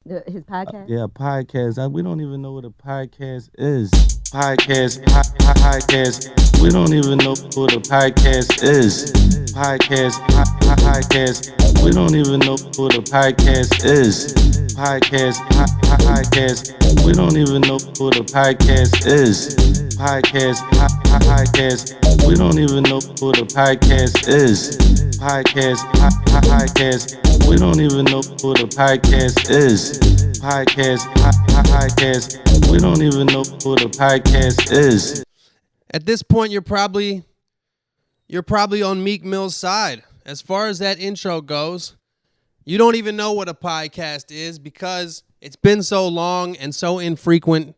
His podcast? Yeah, podcast. We don't even know what a podcast is. Podcast. We don't even know what a podcast is. Podcast. We don't even know what a podcast is. Podcast. We don't even know what a podcast is. Podcast. We don't even know what a podcast is. Podcast. We don't even know what a podcast is. Podcast. We don't even know what a podcast is. At this point, you're probably on Meek Mill's side. As far as that intro goes, you don't even know what a podcast is because it's been so long and so infrequent.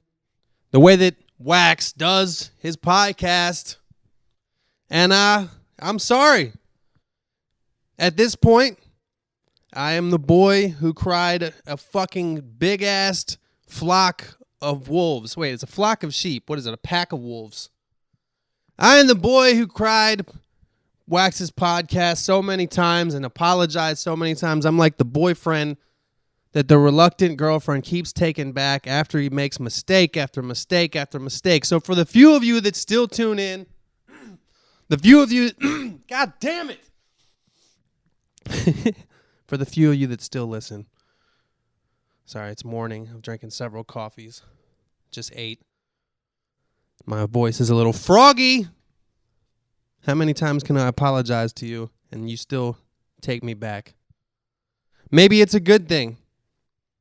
The way that Wax does his podcast. And I'm sorry. At this point, I am the boy who cried a fucking big-assed flock of wolves. Wait, it's a flock of sheep. What is it? A pack of wolves. I am the boy who cried Wax's podcast so many times and apologized so many times. I'm like the boyfriend that the reluctant girlfriend keeps taking back after he makes mistake after mistake after mistake. So for the few of you that still tune in, the few of you, God damn it. For the few of you that still listen. Sorry, it's morning. I'm drinking several coffees. Just 8. My voice is a little froggy. How many times can I apologize to you and you still take me back? Maybe it's a good thing.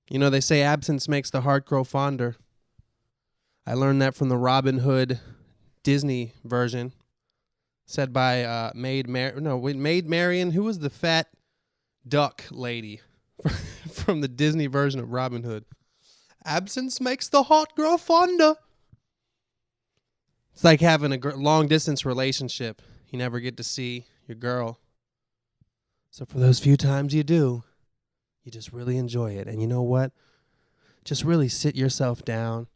You know, they say absence makes the heart grow fonder. I learned that from the Robin Hood Disney version. Said by Maid Marian. Who was the fat duck lady from the Disney version of Robin Hood? Absence makes the heart grow fonder. It's like having a long-distance relationship. You never get to see your girl. So for those few times you do, you just really enjoy it. And you know what? Just really sit yourself down.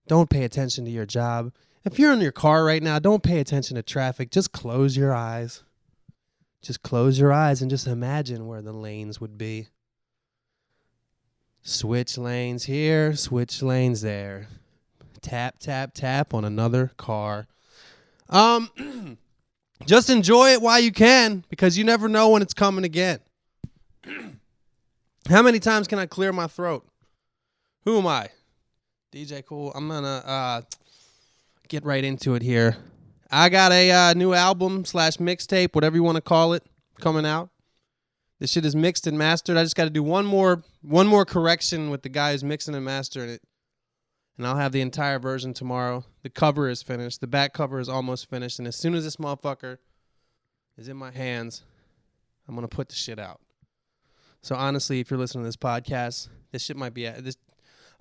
Don't pay attention to your job. If you're in your car right now, don't pay attention to traffic. Just close your eyes. Just close your eyes and just imagine where the lanes would be. Switch lanes here, switch lanes there. Tap, tap, tap on another car. Just enjoy it while you can, because you never know when it's coming again. How many times can I clear my throat? Who am I? DJ Cool. I'm going to get right into it here. I got a new album / mixtape, whatever you want to call it, coming out. This shit is mixed and mastered. I just got to do one more correction with the guy who's mixing and mastering it. And I'll have the entire version tomorrow. The cover is finished. The back cover is almost finished. And as soon as this motherfucker is in my hands, I'm going to put the shit out. So honestly, if you're listening to this podcast, this shit might be... I'll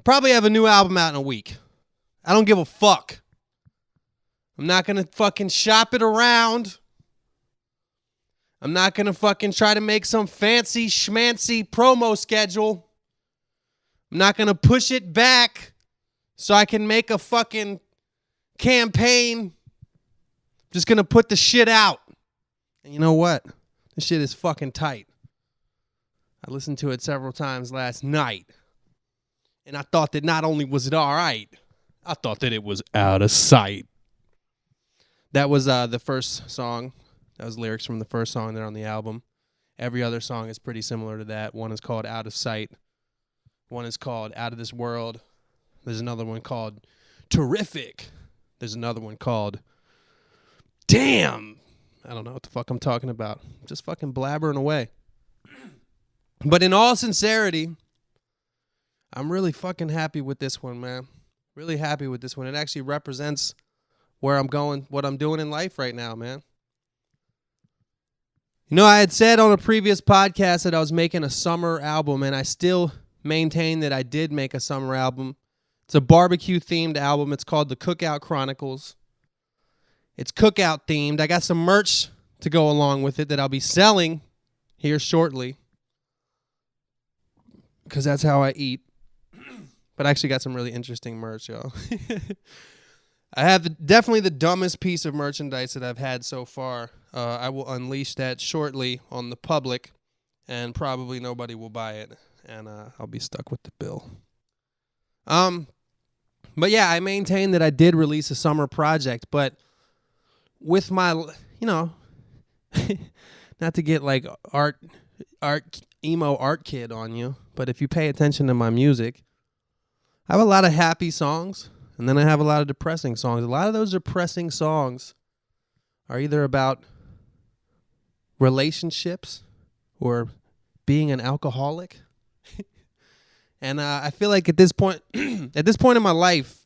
probably have a new album out in a week. I don't give a fuck. I'm not going to fucking shop it around. I'm not going to fucking try to make some fancy schmancy promo schedule. I'm not going to push it back so I can make a fucking campaign. I'm just going to put the shit out. And you know what? This shit is fucking tight. I listened to it several times last night. And I thought that not only was it all right, I thought that it was out of sight. That was the first song. That was lyrics from the first song there on the album. Every other song is pretty similar to that. One is called Out of Sight. One is called Out of This World. There's another one called Terrific. There's another one called Damn. I don't know what the fuck I'm talking about. I'm just fucking blabbering away. But in all sincerity, I'm really fucking happy with this one, man. Really happy with this one. It actually represents where I'm going, what I'm doing in life right now, man. You know, I had said on a previous podcast that I was making a summer album, and I still maintain that I did make a summer album. It's a barbecue-themed album. It's called The Cookout Chronicles. It's cookout themed. I got some merch to go along with it that I'll be selling here shortly, because that's how I eat. But I actually got some really interesting merch, y'all. I have definitely the dumbest piece of merchandise that I've had so far. I will unleash that shortly on the public, and probably nobody will buy it. and I'll be stuck with the bill. But yeah, I maintain that I did release a summer project, but with my, not to get like emo art kid on you, but if you pay attention to my music, I have a lot of happy songs, and then I have a lot of depressing songs. A lot of those depressing songs are either about relationships or being an alcoholic. And I feel like at this point in my life,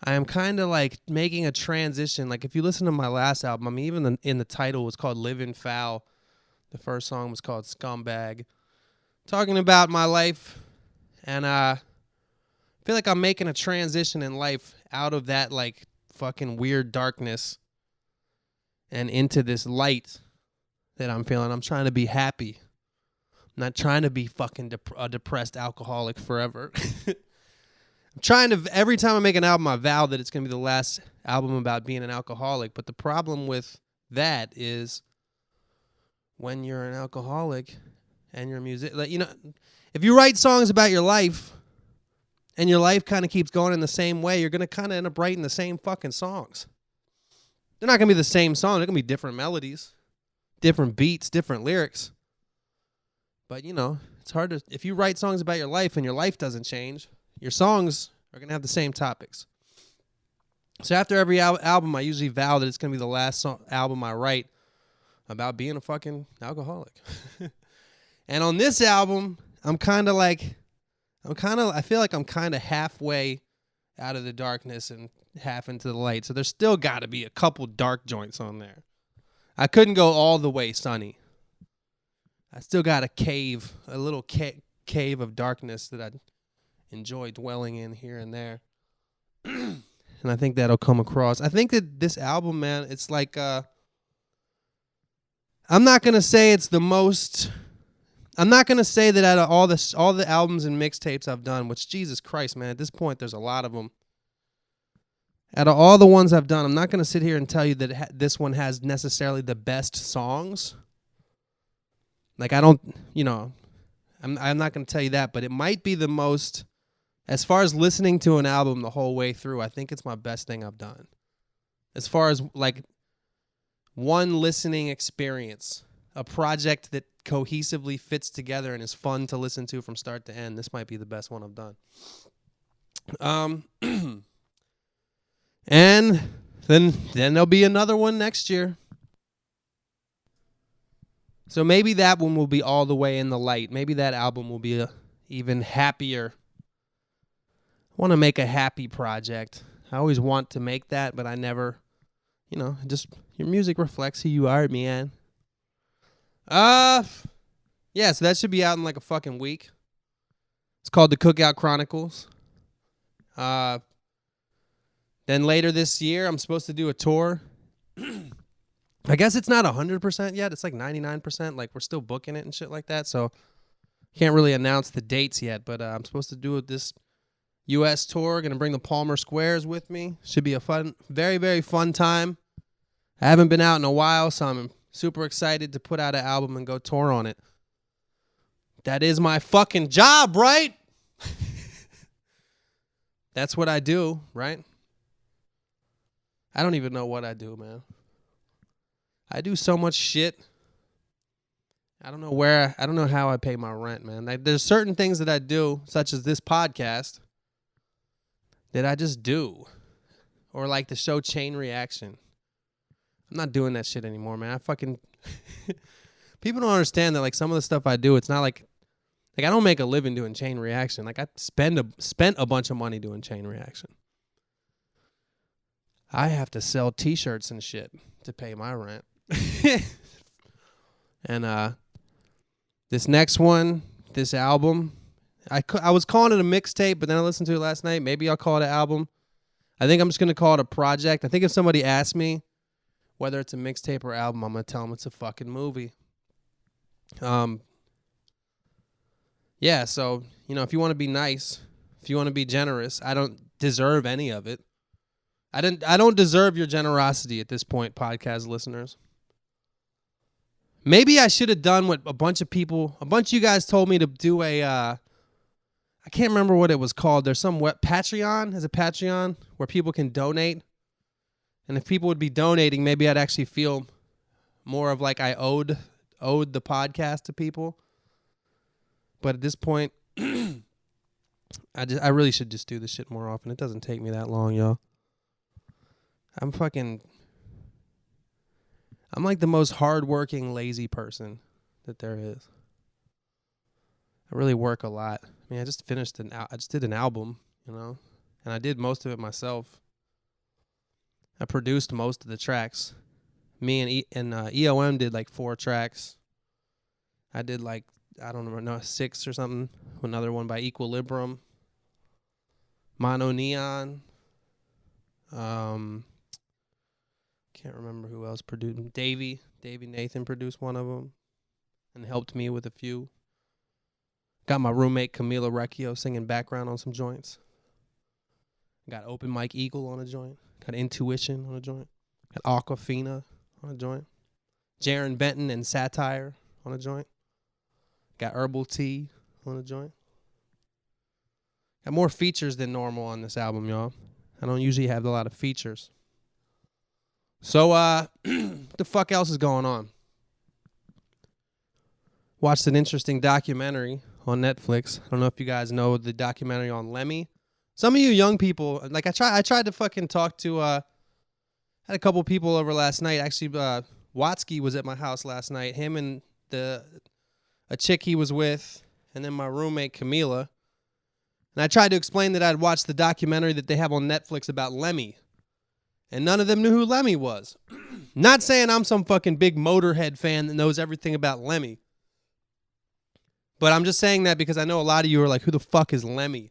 I am kind of like making a transition. Like if you listen to my last album, I mean, even in the title, it was called Living Foul. The first song was called Scumbag. Talking about my life, and I feel like I'm making a transition in life out of that like fucking weird darkness and into this light that I'm feeling. I'm trying to be happy. I'm not trying to be fucking a depressed alcoholic forever. I'm trying to, every time I make an album, I vow that it's going to be the last album about being an alcoholic. But the problem with that is when you're an alcoholic and you're a musician, like, if you write songs about your life and your life kind of keeps going in the same way, you're going to kind of end up writing the same fucking songs. They're not going to be the same song. They're going to be different melodies, different beats, different lyrics. But, it's hard to, if you write songs about your life and your life doesn't change, your songs are going to have the same topics. So after every album, I usually vow that it's going to be the last album I write about being a fucking alcoholic. And on this album, I feel like I'm kind of halfway out of the darkness and half into the light. So there's still got to be a couple dark joints on there. I couldn't go all the way sunny. I still got a little cave of darkness that I enjoy dwelling in here and there. And I think that'll come across. I think that this album, man, it's like, I'm not going to say it's the most, I'm not going to say that out of all the albums and mixtapes I've done, which Jesus Christ, man, at this point, there's a lot of them. Out of all the ones I've done, I'm not going to sit here and tell you that this one has necessarily the best songs. Like, I don't, I'm not going to tell you that, but it might be the most, as far as listening to an album the whole way through, I think it's my best thing I've done. As far as, like, one listening experience, a project that cohesively fits together and is fun to listen to from start to end, this might be the best one I've done. And then there'll be another one next year. So maybe that one will be all the way in the light. Maybe that album will be even happier. I want to make a happy project. I always want to make that, but I never, just your music reflects who you are, man. Yeah, so that should be out in like a fucking week. It's called The Cookout Chronicles. Then later this year, I'm supposed to do a tour. I guess it's not 100% yet. It's like 99%. Like, we're still booking it and shit like that. So, can't really announce the dates yet. But I'm supposed to do this U.S. tour. Going to bring the Palmer Squares with me. Should be a fun, very, very fun time. I haven't been out in a while, so I'm super excited to put out an album and go tour on it. That is my fucking job, right? That's what I do, right? I don't even know what I do, man. I do so much shit. I don't know how I pay my rent, man. There's certain things that I do, such as this podcast, that I just do. Or like the show Chain Reaction. I'm not doing that shit anymore, man. I fucking people don't understand that, like, some of the stuff I do, it's not like I don't make a living doing Chain Reaction. Like, I spent a bunch of money doing Chain Reaction. I have to sell t-shirts and shit to pay my rent. And this next one, this album, I was calling it a mixtape, but then I listened to it last night. Maybe I'll call it an album. I think I'm just going to call it a project. I think if somebody asks me whether it's a mixtape or album, I'm going to tell them it's a fucking movie. Yeah, so, if you want to be nice, if you want to be generous, I don't deserve any of it. I don't deserve your generosity at this point, podcast listeners. Maybe I should have done what a bunch of you guys told me to do I can't remember what it was called. There's some Patreon. Is it Patreon where people can donate? And if people would be donating, maybe I'd actually feel more of like I owed the podcast to people. But at this point, I really should just do this shit more often. It doesn't take me that long, y'all. I'm like the most hardworking, lazy person that there is. I really work a lot. I mean, I just did an album, and I did most of it myself. I produced most of the tracks. Me and EOM did like 4 tracks. I did like, I don't know, 6 or something. Another one by Equilibrium. Mono Neon. Can't remember who else produced. Davey Nathan produced one of them and helped me with a few. Got my roommate Camila Recchio singing background on some joints. Got Open Mike Eagle on a joint. Got Intuition on a joint. Got Aquafina on a joint. Jaron Benton and Satire on a joint. Got Herbal Tea on a joint. Got more features than normal on this album, y'all. I don't usually have a lot of features. So, what the fuck else is going on? Watched an interesting documentary on Netflix. I don't know if you guys know the documentary on Lemmy. Some of you young people, like I tried to fucking talk to, had a couple people over last night. Actually, Watsky was at my house last night. Him and a chick he was with, and then my roommate Camila. And I tried to explain that I'd watched the documentary that they have on Netflix about Lemmy. And none of them knew who Lemmy was. Not saying I'm some fucking big Motorhead fan that knows everything about Lemmy. But I'm just saying that because I know a lot of you are like, who the fuck is Lemmy?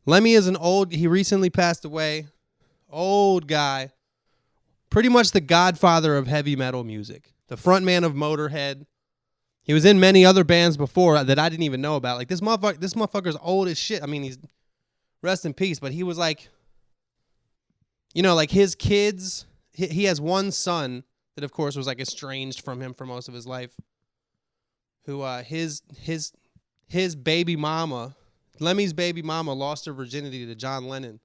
Lemmy is he recently passed away. Old guy. Pretty much the godfather of heavy metal music. The frontman of Motorhead. He was in many other bands before that I didn't even know about. Like this motherfucker's old as shit. I mean, he's rest in peace, but he was like, like his kids, he has one son that of course was like estranged from him for most of his life. Who his baby mama, Lemmy's baby mama lost her virginity to John Lennon.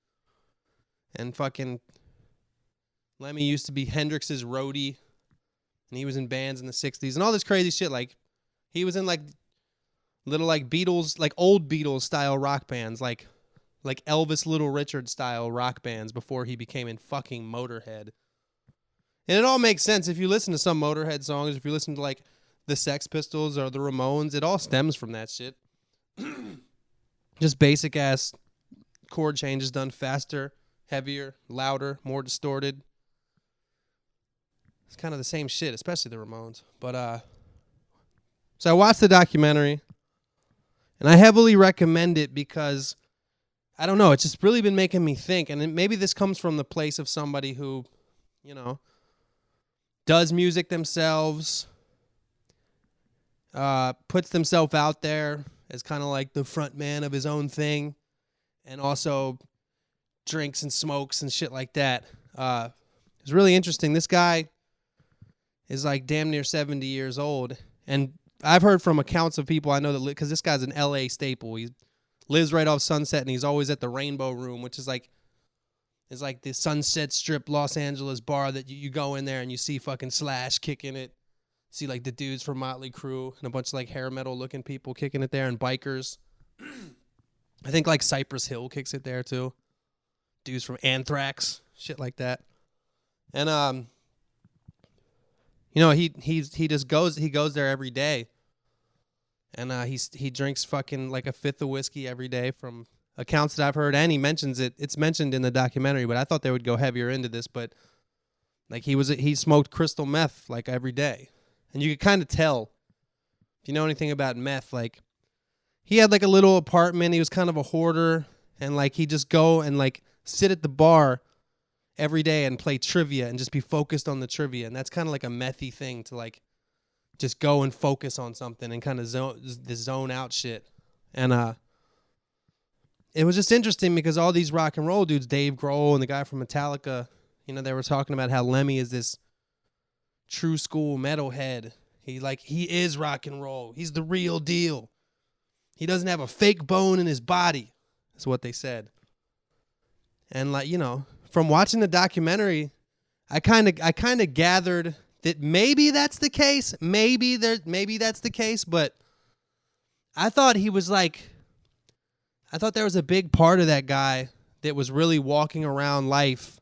And fucking Lemmy used to be Hendrix's roadie. And he was in bands in the 60s and all this crazy shit. Like he was in like little like Beatles, like old Beatles style rock bands, like Elvis Little Richard style rock bands before he became in fucking Motorhead. And it all makes sense if you listen to some Motorhead songs, if you listen to like the Sex Pistols or the Ramones, it all stems from that shit. Just basic ass chord changes done faster, heavier, louder, more distorted. It's kind of the same shit, especially the Ramones. But so I watched the documentary, and I heavily recommend it because I don't know, it's just really been making me think, and maybe this comes from the place of somebody who, does music themselves, puts themselves out there as kind of like the front man of his own thing, and also drinks and smokes and shit like that. It's really interesting. This guy is like damn near 70 years old, and I've heard from accounts of people I know that because this guy's an LA staple. He lives right off Sunset, and he's always at the Rainbow Room, which is like the Sunset Strip Los Angeles bar that you go in there and you see fucking Slash kicking it. See like the dudes from Motley Crue and a bunch of like hair metal looking people kicking it there, and bikers. I think like Cypress Hill kicks it there too. Dudes from Anthrax, shit like that. And he just goes there every day. And he drinks fucking like a fifth of whiskey every day from accounts that I've heard, and he mentions it. It's mentioned in the documentary, but I thought they would go heavier into this. But like he smoked crystal meth like every day, and you could kind of tell if you know anything about meth. Like he had like a little apartment. He was kind of a hoarder, and like he just go and like sit at the bar every day and play trivia and just be focused on the trivia, and that's kind of like a methy thing to like just go and focus on something and kind of zone out shit. And it was just interesting because all these rock and roll dudes, Dave Grohl and the guy from Metallica, they were talking about how Lemmy is this true school metalhead. He is rock and roll. He's the real deal. He doesn't have a fake bone in his body. That's what they said. And from watching the documentary, I kind of gathered that maybe that's the case. Maybe that's the case, but I thought there was a big part of that guy that was really walking around life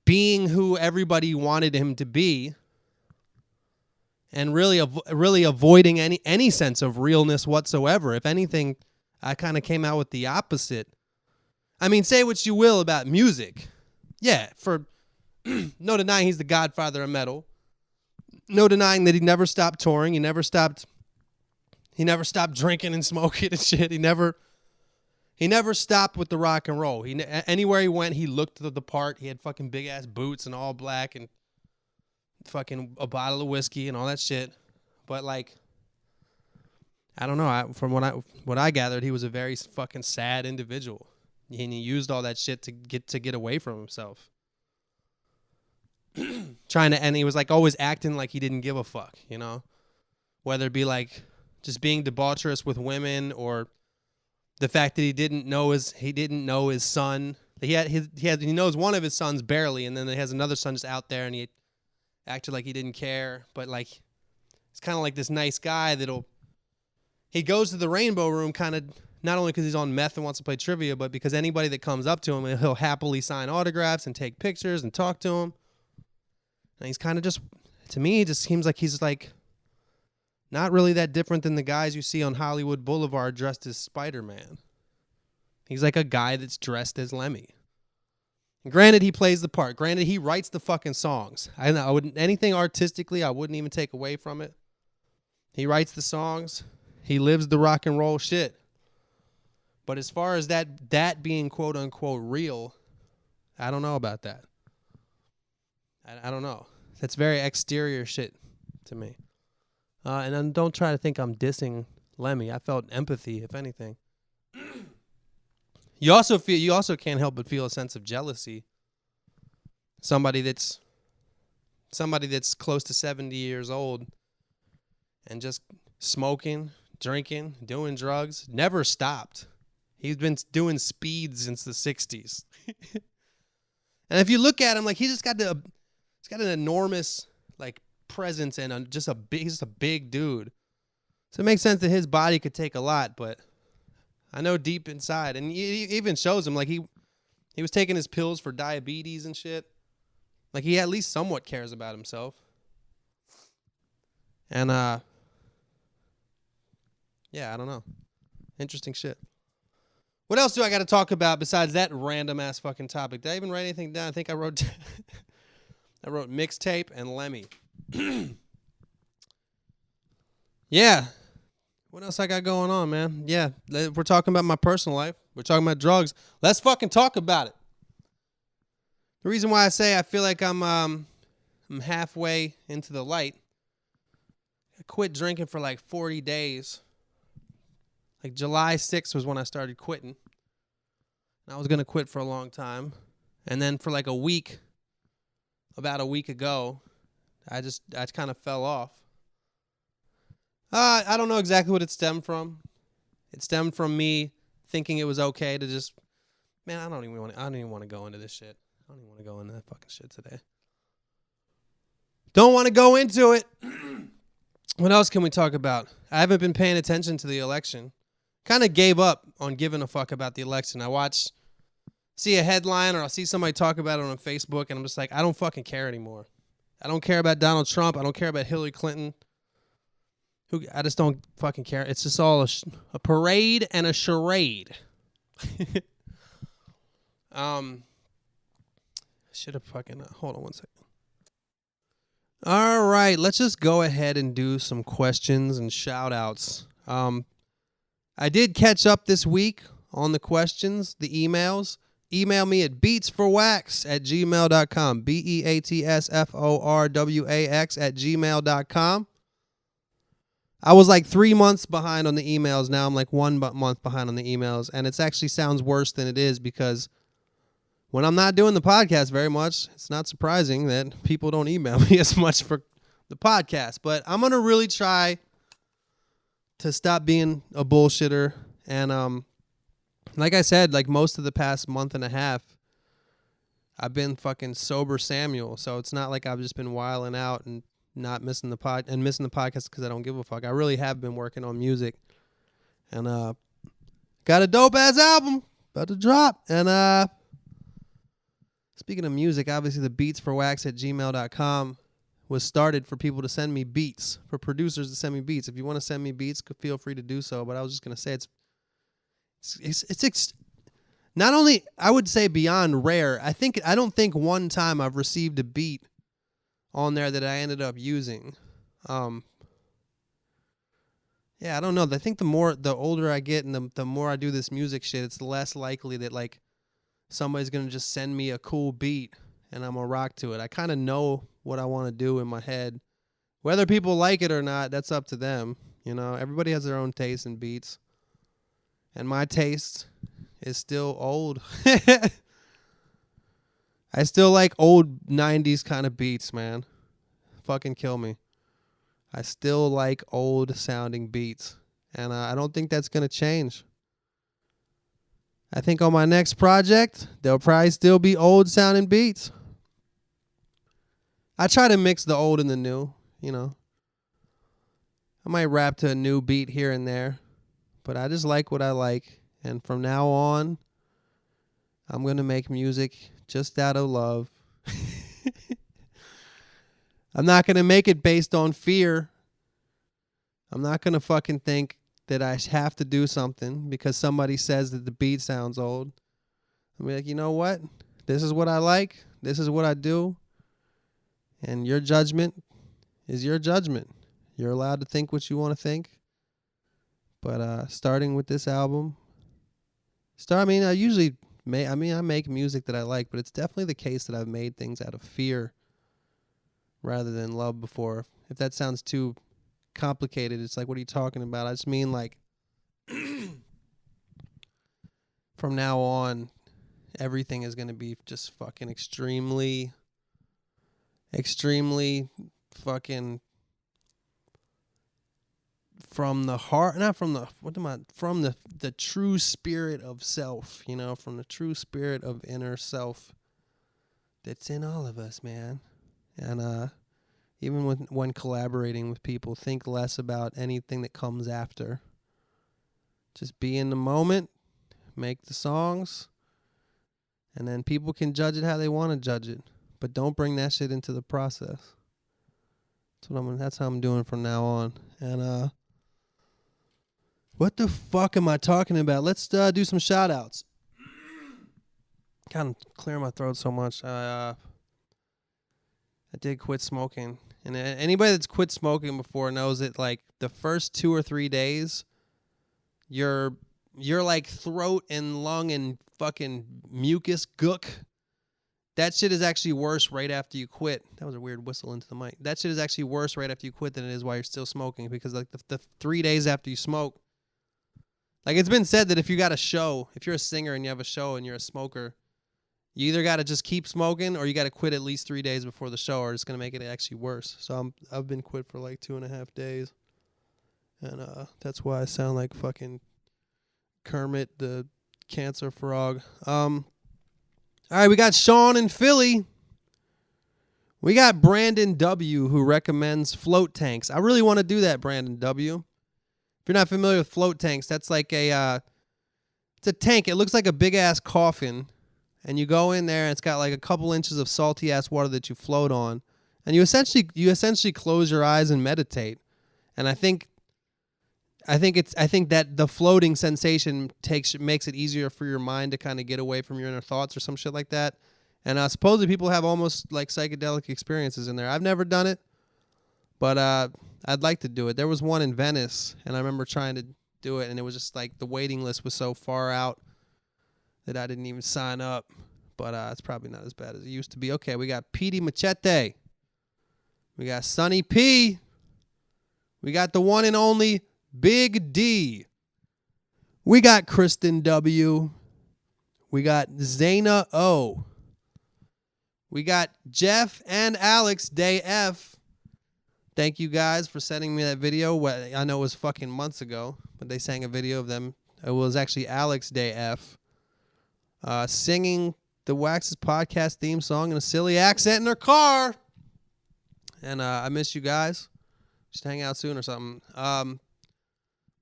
being who everybody wanted him to be and really avoiding any sense of realness whatsoever. If anything, I kind of came out with the opposite. I mean, say what you will about music. Yeah, for no denying he's the godfather of metal. No denying that he never stopped touring. He never stopped drinking and smoking and shit. He never stopped with the rock and roll. Anywhere he went, he looked the part. He had fucking big ass boots and all black and fucking a bottle of whiskey and all that shit. But I don't know. From what I gathered, he was a very fucking sad individual, and he used all that shit to get away from himself. And he was always acting like he didn't give a fuck, whether it be just being debaucherous with women or the fact that he didn't know his son. He knows one of his sons barely, and then he has another son just out there, and he acted like he didn't care. But he's kind of like this nice guy he goes to the Rainbow Room kind of not only because he's on meth and wants to play trivia, but because anybody that comes up to him, he'll happily sign autographs and take pictures and talk to him. And he's kind of to me, it just seems like he's not really that different than the guys you see on Hollywood Boulevard dressed as Spider-Man. He's like a guy that's dressed as Lemmy. And granted, he plays the part. Granted, he writes the fucking songs. I wouldn't anything artistically, I wouldn't even take away from it. He writes the songs. He lives the rock and roll shit. But as far as that being quote unquote real, I don't know about that. I don't know. That's very exterior shit to me. And then don't try to think I'm dissing Lemmy. I felt empathy, if anything. You also can't help but feel a sense of jealousy. Somebody that's close to 70 years old and just smoking, drinking, doing drugs, never stopped. He's been doing speed since the 60s. And if you look at him, he's got an enormous presence and he's just a big dude. So it makes sense that his body could take a lot, but I know deep inside, and he even shows him he was taking his pills for diabetes and shit. He at least somewhat cares about himself. And yeah, I don't know. Interesting shit. What else do I got to talk about besides that random ass fucking topic? Did I even write anything down? I think I wrote mixtape and Lemmy. Yeah. What else I got going on, man? Yeah, we're talking about my personal life. We're talking about drugs. Let's fucking talk about it. The reason why I say I feel like I'm halfway into the light. I quit drinking for 40 days. July 6th was when I started quitting. I was going to quit for a long time. And then for a week, about a week ago, I kind of fell off. I don't know exactly what it stemmed from. It stemmed from me thinking it was okay to just, man, I don't even want to go into this shit. I don't even want to go into that fucking shit today. Don't want to go into it. What else can we talk about? I haven't been paying attention to the election. Kind of gave up on giving a fuck about the election. I see a headline or I'll see somebody talk about it on Facebook, and I'm just I don't fucking care anymore. I don't care about Donald Trump. I don't care about Hillary Clinton. I just don't fucking care. It's just all a parade and a charade. Should have fucking hold on one second. All right, let's just go ahead and do some questions and shout outs. I did catch up this week on the questions, the emails. Email me at beatsforwax@gmail.com. beatsforwax@gmail.com. I was 3 months behind on the emails. Now I'm 1 month behind on the emails. And it actually sounds worse than it is because when I'm not doing the podcast very much, it's not surprising that people don't email me as much for the podcast. But I'm going to really try to stop being a bullshitter. And like I said, like most of the past month and a half, I've been fucking sober Samuel. So it's not like I've just been wilding out and not missing the podcast because I don't give a fuck. I really have been working on music. And got a dope ass album about to drop. And speaking of music, obviously the beatsforwax@gmail.com was started for people to send me beats, for producers to send me beats. If you want to send me beats, feel free to do so. But I was just gonna say it's not only, I would say, beyond rare. I don't think one time I've received a beat on there that I ended up using. Yeah, I don't know. I think the older I get and the more I do this music shit, it's less likely that like somebody's gonna just send me a cool beat and I'm gonna rock to it. I kind of know what I want to do in my head. Whether people like it or not, that's up to them. You know, everybody has their own taste in beats. And my taste is still old. I still like old 90s kind of beats, man. Fucking kill me. I still like old sounding beats. And I don't think that's going to change. I think on my next project, there'll probably still be old sounding beats. I try to mix the old and the new, you know. I might rap to a new beat here and there. But I just like what I like. And from now on, I'm going to make music just out of love. I'm not going to make it based on fear. I'm not going to fucking think that I have to do something because somebody says that the beat sounds old. I'll be like, you know what? This is what I like. This is what I do. And your judgment is your judgment. You're allowed to think what you want to think. But starting with this album, I make music that I like, but it's definitely the case that I've made things out of fear rather than love before. If that sounds too complicated, it's like, what are you talking about? I just mean like from now on, everything is going to be just fucking extremely fucking from the heart, not from the, from the true spirit of self, you know, from the true spirit of inner self that's in all of us, man. And even when collaborating with people, think less about anything that comes after. Just be in the moment, make the songs, and then people can judge it how they want to judge it. But don't bring that shit into the process. That's how I'm doing from now on. And what the fuck am I talking about? Let's do some shout outs. God, I'm clearing my throat so much. I did quit smoking. And anybody that's quit smoking before knows that like the first 2 or 3 days, your like throat and lung and fucking mucus gook, that shit is actually worse right after you quit. That was a weird whistle into the mic. That shit is actually worse right after you quit than it is while you're still smoking, because like the 3 days after you smoke, like it's been said that if you got a show, if you're a singer and you have a show and you're a smoker, you either got to just keep smoking or you got to quit at least 3 days before the show, or it's going to make it actually worse. So I've been quit for like 2.5 days. And that's why I sound like fucking Kermit the cancer frog. All right, we got Sean in Philly. We got Brandon W, who recommends float tanks. I really want to do that, Brandon W. If you're not familiar with float tanks, that's like it's a tank. It looks like a big ass coffin, and you go in there and it's got like a couple inches of salty ass water that you float on, and you essentially close your eyes and meditate. And I think that the floating sensation makes it easier for your mind to kind of get away from your inner thoughts or some shit like that. And supposedly people have almost like psychedelic experiences in there. I've never done it, but I'd like to do it. There was one in Venice, and I remember trying to do it, and it was just like the waiting list was so far out that I didn't even sign up. But it's probably not as bad as it used to be. Okay, we got Petey Machete. We got Sonny P. We got the one and only Big D. We got Kristen W. We got Zayna O. We got Jeff and Alex Day F. Thank you guys for sending me that video. I know it was fucking months ago, but they sang a video of them. It was actually Alex Day F singing the Wax's podcast theme song in a silly accent in their car. And I miss you guys. Just hang out soon or something.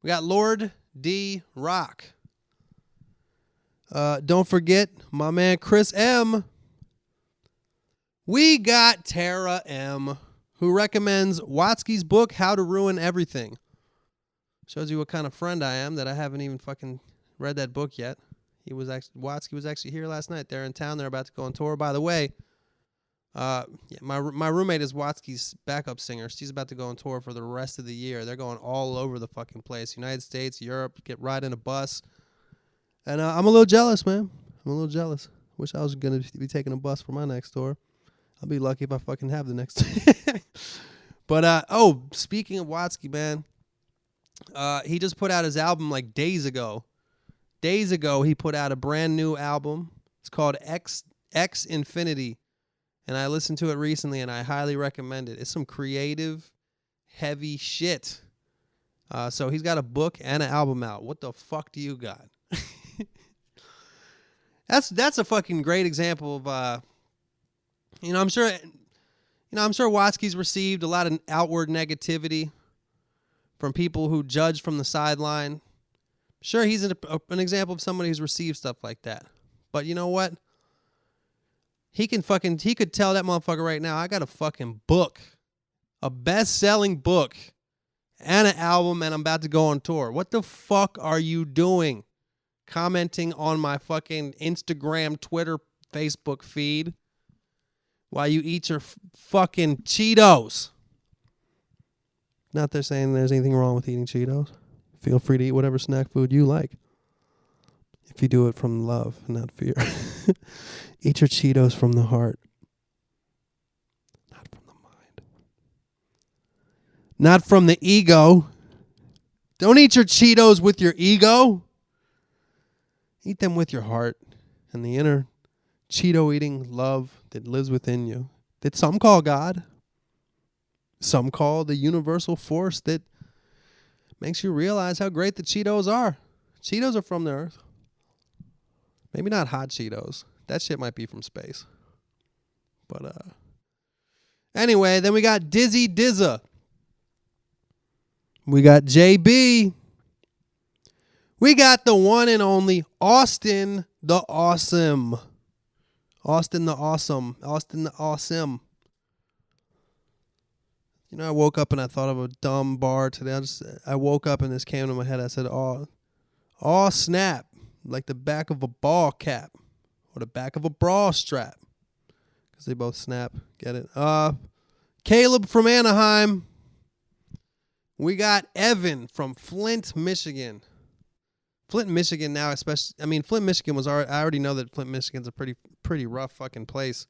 We got Lord D Rock. Don't forget my man Chris M. We got Tara M, who recommends Watsky's book, How to Ruin Everything. Shows you what kind of friend I am that I haven't even fucking read that book yet. Watsky was actually here last night. They're in town. They're about to go on tour. By the way, my roommate is Watsky's backup singer. She's about to go on tour for the rest of the year. They're going all over the fucking place. United States, Europe, get right in a bus. And I'm a little jealous, man. I'm a little jealous. Wish I was going to be taking a bus for my next tour. I'll be lucky if I fucking have the next. But, speaking of Watsky, man, he just put out his album like days ago. Days ago, he put out a brand new album. It's called X Infinity. And I listened to it recently, and I highly recommend it. It's some creative, heavy shit. So he's got a book and an album out. What the fuck do you got? That's a fucking great example of, I'm sure Watsky's received a lot of outward negativity from people who judge from the sideline. Sure, he's an example of somebody who's received stuff like that. But you know what? He could tell that motherfucker right now, I got a fucking book, a best-selling book, and an album, and I'm about to go on tour. What the fuck are you doing? Commenting on my fucking Instagram, Twitter, Facebook feed while you eat your fucking Cheetos. Not there saying there's anything wrong with eating Cheetos. Feel free to eat whatever snack food you like. If you do it from love, not fear. Eat your Cheetos from the heart. Not from the mind. Not from the ego. Don't eat your Cheetos with your ego. Eat them with your heart and the inner Cheeto eating love that lives within you. That some call God. Some call the universal force that makes you realize how great the Cheetos are. Cheetos are from the earth. Maybe not hot Cheetos. That shit might be from space. But, anyway, then we got Dizzy Dizza. We got JB. We got the one and only Austin the Awesome. Austin the Awesome. Austin the Awesome. You know, I woke up and I thought of a dumb bar today. I woke up and this came to my head. I said, "Aw, snap," like the back of a ball cap or the back of a bra strap, because they both snap. Get it? Caleb from Anaheim. We got Evan from Flint, Michigan. Flint, Michigan now, especially. I mean, Flint, Michigan was already. I already know that Flint, Michigan's a pretty rough fucking place.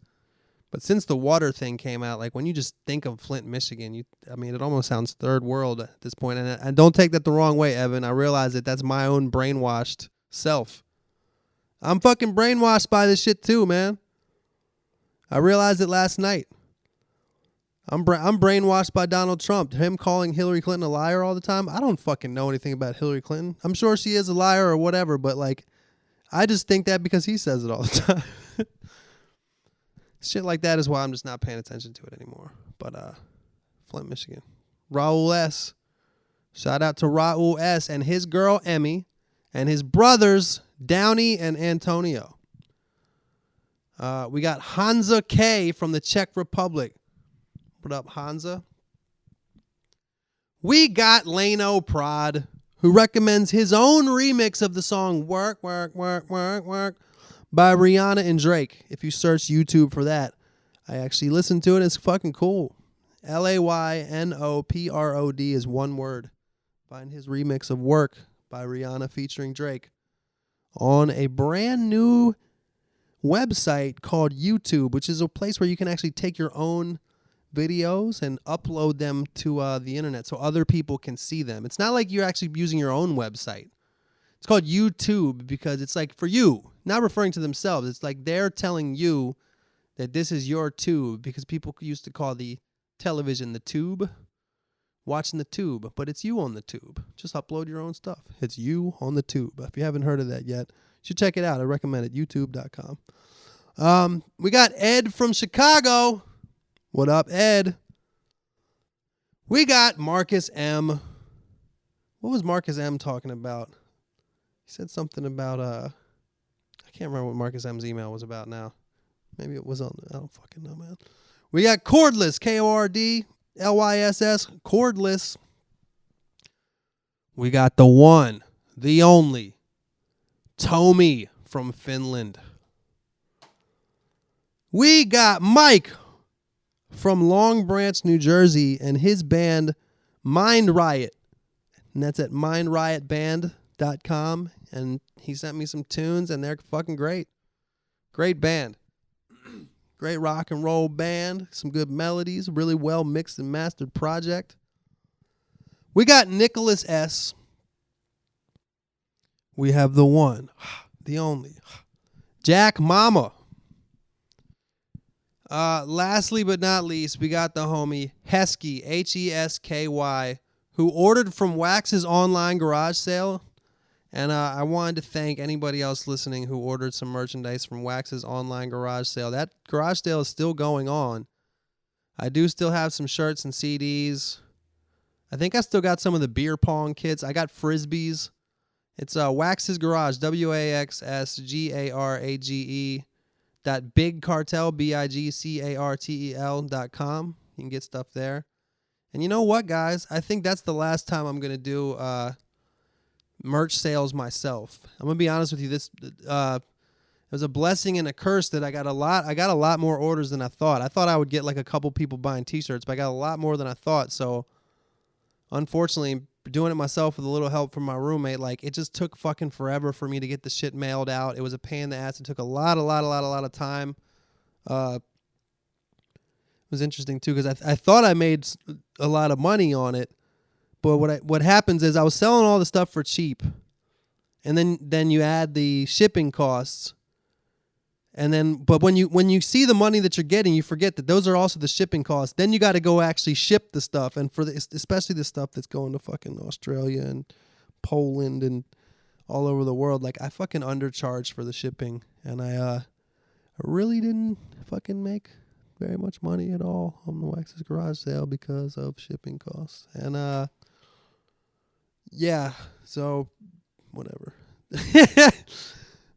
But since the water thing came out, like when you just think of Flint, Michigan, it almost sounds third world at this point. And don't take that the wrong way, Evan. I realize that that's my own brainwashed self. I'm fucking brainwashed by this shit too, man. I realized it last night. I'm brainwashed by Donald Trump. Him calling Hillary Clinton a liar all the time. I don't fucking know anything about Hillary Clinton. I'm sure she is a liar or whatever, but like, I just think that because he says it all the time. Shit like that is why I'm just not paying attention to it anymore. But Flint, Michigan. Raul S. Shout out to Raul S. and his girl Emmy and his brothers Downey and Antonio. We got Hansa K from the Czech Republic. What up, Hansa? We got Lano Prod, who recommends his own remix of the song Work, Work, Work, Work, Work by Rihanna and Drake. If you search YouTube for that, I actually listened to it. It's fucking cool. LAYNOPROD is one word. Find his remix of Work by Rihanna featuring Drake on a brand new website called YouTube, which is a place where you can actually take your own videos and upload them to the internet so other people can see them. It's not like you're actually using your own website. It's called YouTube because it's like for you, not referring to themselves. It's like they're telling you that this is your tube, because people used to call the television the tube. watching the tube, but it's you on the tube. Just upload your own stuff. It's you on the tube. If you haven't heard of that yet, you should check it out. I recommend it, youtube.com. We got Ed from Chicago. What up, Ed? We got Marcus M. What was Marcus M talking about? He said something about, I can't remember what Marcus M's email was about now. Maybe it was on, I don't fucking know, man. We got Cordless, Kordlyss, Cordless. We got the one, the only, Tommy from Finland. We got Mike from Long Branch, New Jersey, and his band, Mind Riot. And that's at mindriotband.com. And he sent me some tunes, and they're fucking great. Great band. Great rock and roll band. Some good melodies. Really well mixed and mastered project. We got Nicholas S. We have the one, the only, Jack Mama. Lastly but not least, we got the homie Hesky, Hesky, who ordered from Wax's online garage sale. And I wanted to thank anybody else listening who ordered some merchandise from Wax's online garage sale. That garage sale is still going on. I do still have some shirts and CDs. I think I still got some of the beer pong kits. I got Frisbees. It's Wax's Garage, WAXSGARAGE .bigcartel, BIGCARTEL.com. You can get stuff there. And you know what, guys? I think that's the last time I'm going to do merch sales myself. I'm going to be honest with you. This it was a blessing and a curse that I got a lot more orders than I thought. I thought I would get like a couple people buying t-shirts, but I got a lot more than I thought. So unfortunately, doing it myself with a little help from my roommate, like it just took fucking forever for me to get the shit mailed out. It was a pain in the ass. It took a lot of time. It was interesting too because I thought I made a lot of money on it, but what happens is I was selling all the stuff for cheap, and then you add the shipping costs, but when you see the money that you're getting, you forget that those are also the shipping costs. Then you got to go actually ship the stuff, and especially the stuff that's going to fucking Australia and Poland and all over the world. Like I fucking undercharged for the shipping, and I really didn't fucking make very much money at all on the Wax's garage sale because of shipping costs. And yeah, so whatever.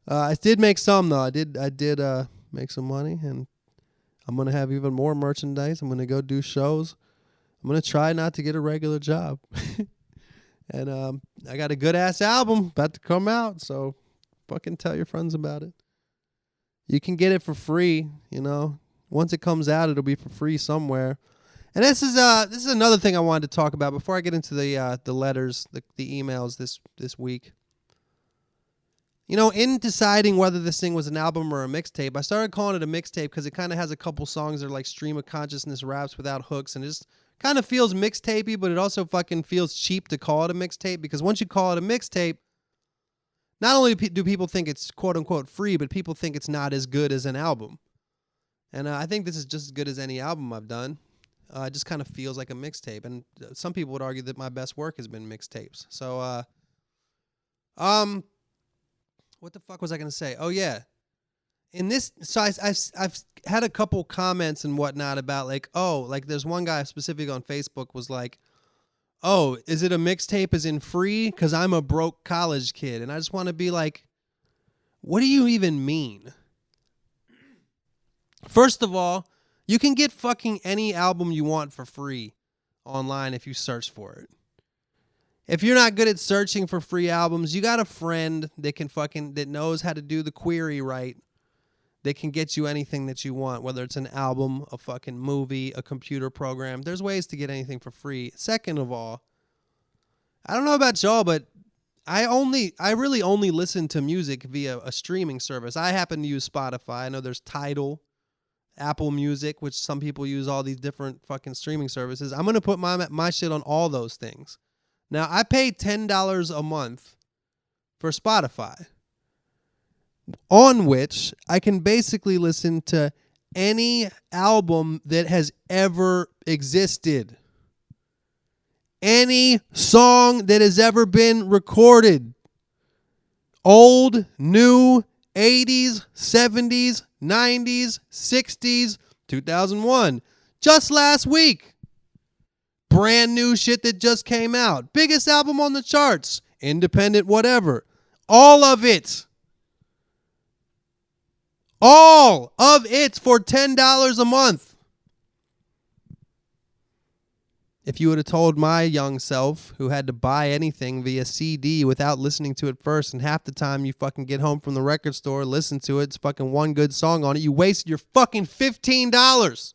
I did make some though. I did make some money, and I'm gonna have even more merchandise. I'm gonna go do shows. I'm gonna try not to get a regular job. And I got a good ass album about to come out, so fucking tell your friends about it. You can get it for free, you know. Once it comes out, it'll be for free somewhere. And this is another thing I wanted to talk about before I get into the letters, the emails this week. You know, in deciding whether this thing was an album or a mixtape, I started calling it a mixtape because it kind of has a couple songs that are like stream of consciousness raps without hooks, and it just kind of feels mixtapey, but it also fucking feels cheap to call it a mixtape, because once you call it a mixtape, not only do people think it's quote unquote free, but people think it's not as good as an album. And I think this is just as good as any album I've done. It just kind of feels like a mixtape, and some people would argue that my best work has been mixtapes. So, what the fuck was I gonna say? Oh yeah, in this, so I've had a couple comments and whatnot about like there's one guy specific on Facebook was like, oh, is it a mixtape as in free? Because I'm a broke college kid, and I just want to be like, what do you even mean? First of all, you can get fucking any album you want for free online if you search for it. If you're not good at searching for free albums, you got a friend that knows how to do the query right. They can get you anything that you want, whether it's an album, a fucking movie, a computer program. There's ways to get anything for free. Second of all, I don't know about y'all, but I really only listen to music via a streaming service. I happen to use Spotify. I know there's Tidal, Apple Music, which some people use, all these different fucking streaming services. I'm going to put my shit on all those things. Now, I pay $10 a month for Spotify, on which I can basically listen to any album that has ever existed. any song that has ever been recorded. Old, new, 80s, 70s, 90s, 60s, 2001. Just last week. Brand new shit that just came out. Biggest album on the charts. Independent, whatever. All of it. All of it for $10 a month. If you would have told my young self, who had to buy anything via CD without listening to it first, and half the time you fucking get home from the record store, listen to it, it's fucking one good song on it, you wasted your fucking $15.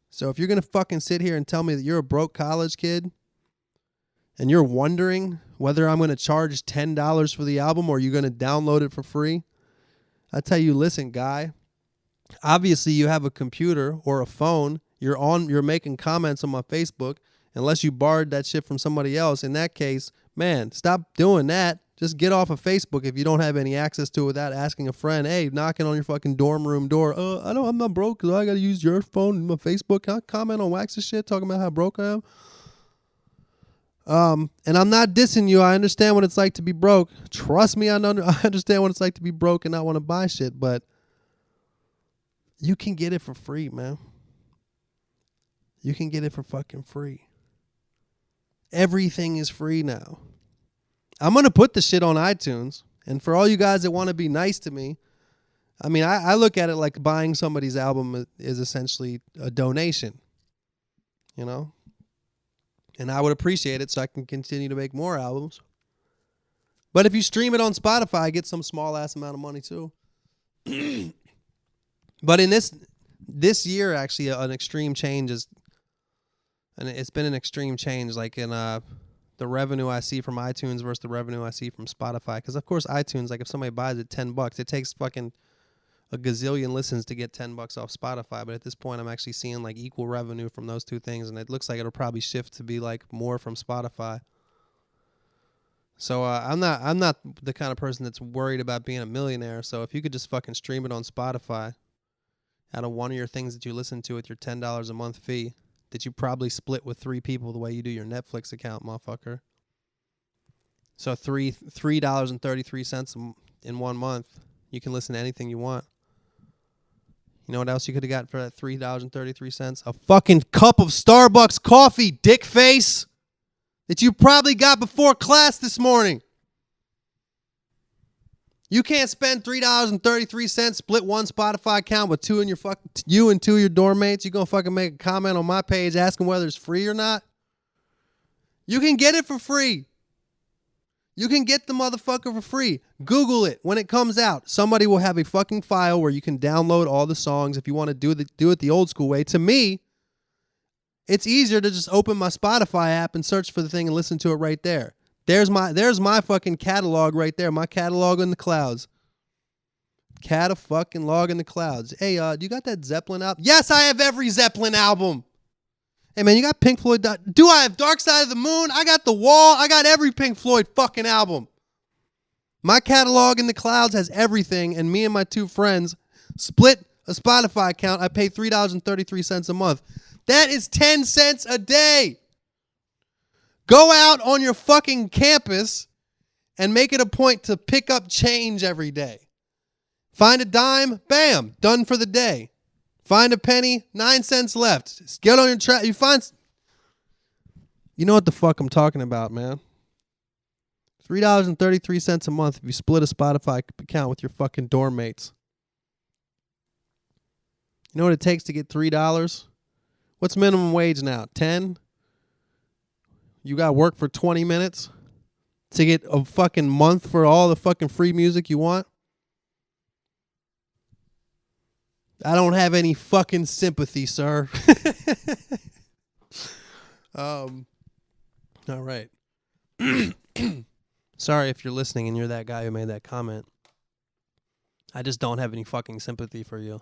So if you're going to fucking sit here and tell me that you're a broke college kid, and you're wondering whether I'm going to charge $10 for the album or you're going to download it for free, I tell you, listen, guy, obviously you have a computer or a phone. You're making comments on my Facebook, unless you borrowed that shit from somebody else. In that case, man, stop doing that. Just get off of Facebook if you don't have any access to it without asking a friend, hey, knocking on your fucking dorm room door. I'm not broke because I got to use your phone and my Facebook. Can I comment on Wax's shit talking about how broke I am? And I'm not dissing you. I understand what it's like to be broke. Trust me, I understand what it's like to be broke and not want to buy shit, but you can get it for free, man. You can get it for fucking free. Everything is free now. I'm going to put the shit on iTunes. And for all you guys that want to be nice to me, I mean, I look at it like buying somebody's album is essentially a donation. You know? And I would appreciate it so I can continue to make more albums. But if you stream it on Spotify, I get some small ass amount of money too. But in this year, actually, an extreme change is... And it's been an extreme change, like in the revenue I see from iTunes versus the revenue I see from Spotify. Because, of course, iTunes, like if somebody buys it $10, it takes fucking a gazillion listens to get $10 off Spotify. But at this point, I'm actually seeing like equal revenue from those two things. And it looks like it'll probably shift to be like more from Spotify. So I'm not the kind of person that's worried about being a millionaire. So if you could just fucking stream it on Spotify out of one of your things that you listen to with your $10 a month fee, that you probably split with 3 people the way you do your Netflix account, motherfucker. So $3.33 in 1 month. You can listen to anything you want. You know what else you could have got for that $3.33? A fucking cup of Starbucks coffee, dick face, that you probably got before class this morning. You can't spend $3.33, split one Spotify account with you and 2 of your dorm mates. You gonna fucking make a comment on my page asking whether it's free or not? You can get it for free. You can get the motherfucker for free. Google it when it comes out. Somebody will have a fucking file where you can download all the songs if you want to do it the old school way. To me, it's easier to just open my Spotify app and search for the thing and listen to it right there. There's my fucking catalog right there. My catalog in the clouds. Fucking log in the clouds. Hey, do you got that Zeppelin album? Yes, I have every Zeppelin album. Hey, man, you got Pink Floyd? Do I have Dark Side of the Moon? I got The Wall. I got every Pink Floyd fucking album. My catalog in the clouds has everything, and me and my 2 friends split a Spotify account. I pay $3.33 a month. That is 10 cents a day. Go out on your fucking campus and make it a point to pick up change every day. Find a dime, bam, done for the day. Find a penny, 9 cents left. Just get on your track. You know what the fuck I'm talking about, man. $3.33 a month if you split a Spotify account with your fucking dorm mates. You know what it takes to get $3? What's minimum wage now? 10? You got to work for 20 minutes to get a fucking month for all the fucking free music you want? I don't have any fucking sympathy, sir. All right. Sorry if you're listening and you're that guy who made that comment. I just don't have any fucking sympathy for you.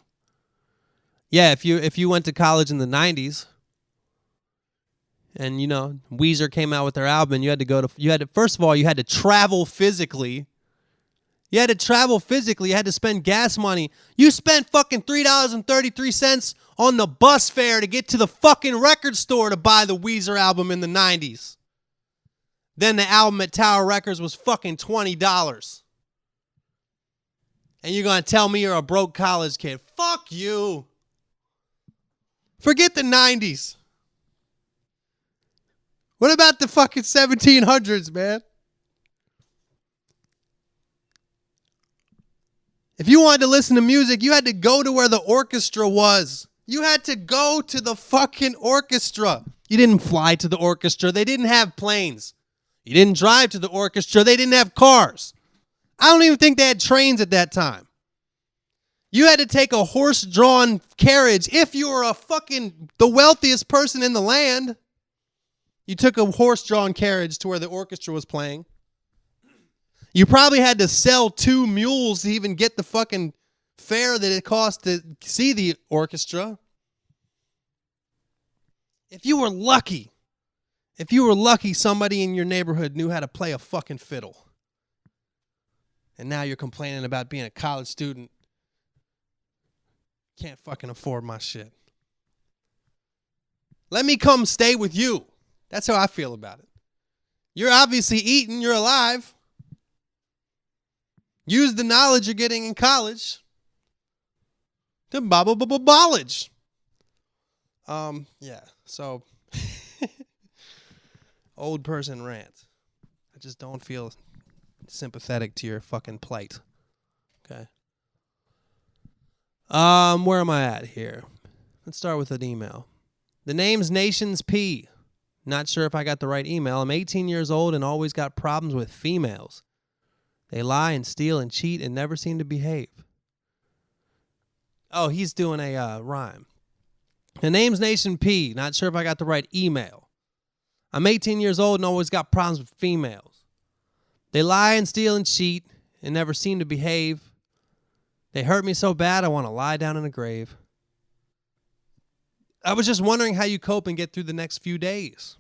Yeah, if you went to college in the 90s and, you know, Weezer came out with their album and you had to first of all, you had to travel physically You had to travel physically. You had to spend gas money. You spent fucking $3.33 on the bus fare to get to the fucking record store to buy the Weezer album in the 90s. Then the album at Tower Records was fucking $20. And you're going to tell me you're a broke college kid. Fuck you. Forget the 90s. What about the fucking 1700s, man? If you wanted to listen to music, you had to go to where the orchestra was. You had to go to the fucking orchestra. You didn't fly to the orchestra. They didn't have planes. You didn't drive to the orchestra. They didn't have cars. I don't even think they had trains at that time. You had to take a horse-drawn carriage. If you were the wealthiest person in the land, you took a horse-drawn carriage to where the orchestra was playing. You probably had to sell 2 mules to even get the fucking fare that it cost to see the orchestra. If you were lucky, somebody in your neighborhood knew how to play a fucking fiddle. And now you're complaining about being a college student. Can't fucking afford my shit. Let me come stay with you. That's how I feel about it. You're obviously eating. You're alive. Use the knowledge you're getting in college to knowledge. Yeah. So, old person rant. I just don't feel sympathetic to your fucking plight. Okay. Where am I at here? Let's start with an email. The name's Nations P. Not sure if I got the right email. I'm 18 years old and always got problems with females. They lie and steal and cheat and never seem to behave. Oh, he's doing a rhyme. The name's Nation P. Not sure if I got the right email. I'm 18 years old and always got problems with females. They lie and steal and cheat and never seem to behave. They hurt me so bad I want to lie down in a grave. I was just wondering how you cope and get through the next few days.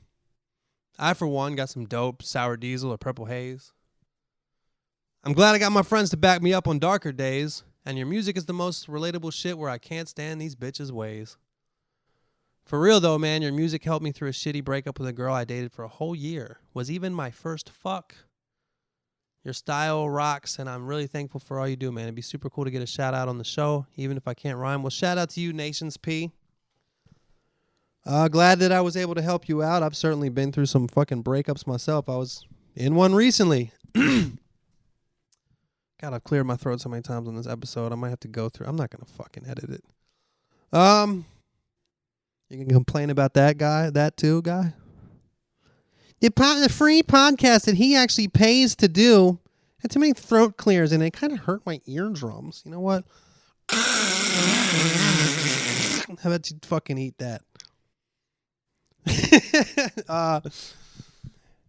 I, for one, got some dope, sour diesel, or purple haze. I'm glad I got my friends to back me up on darker days, and your music is the most relatable shit where I can't stand these bitches' ways. For real, though, man, your music helped me through a shitty breakup with a girl I dated for a whole year. Was even my first fuck. Your style rocks, and I'm really thankful for all you do, man. It'd be super cool to get a shout-out on the show, even if I can't rhyme. Well, shout-out to you, Nations P. Glad that I was able to help you out. I've certainly been through some fucking breakups myself. I was in one recently. God, I've cleared my throat so many times on this episode. I might have to go through. I'm not going to fucking edit it. You can complain about that guy, that too, guy. The free podcast that he actually pays to do had too many throat clears, and it kind of hurt my eardrums. You know what? How about you fucking eat that?